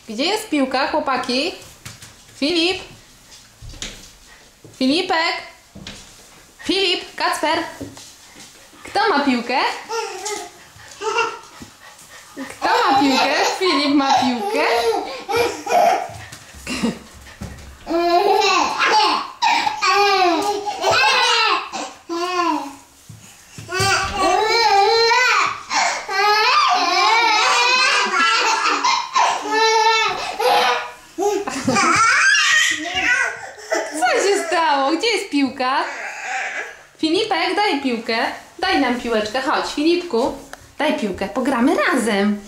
Gdzie jest piłka, chłopaki? Filip? Filipek? Filip? Kacper? Kto ma piłkę? Kto ma piłkę? Filip ma piłkę? Co się stało? Gdzie jest piłka? Filipek, daj piłkę. Daj nam piłeczkę. Chodź, Filipku. Daj piłkę. Pogramy razem.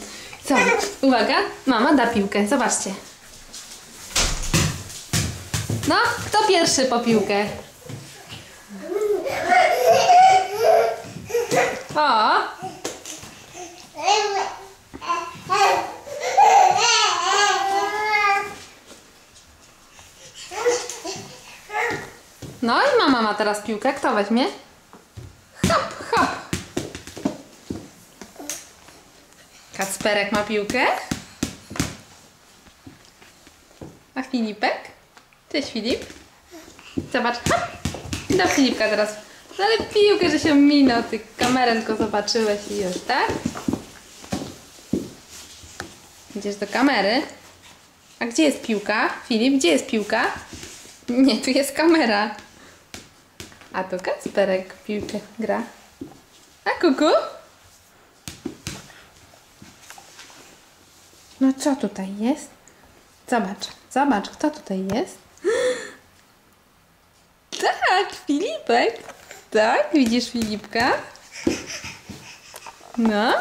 Co? Uwaga. Mama da piłkę. Zobaczcie. No, kto pierwszy po piłkę? O! No i mama ma teraz piłkę. Kto weźmie? Hop, hop. Kacperek ma piłkę. A Filipek? Cześć, Filip. Zobacz. Hop. Do Filipka teraz. No ale piłkę, że się minął. Ty kamerę tylko zobaczyłeś i już, tak? Idziesz do kamery. A gdzie jest piłka? Filip, gdzie jest piłka? Nie, tu jest kamera. A tu Kacperek piłkę gra. A kuku? No co tutaj jest? Zobacz, zobacz, kto tutaj jest? Tak, Filipek. Tak, widzisz Filipka? No,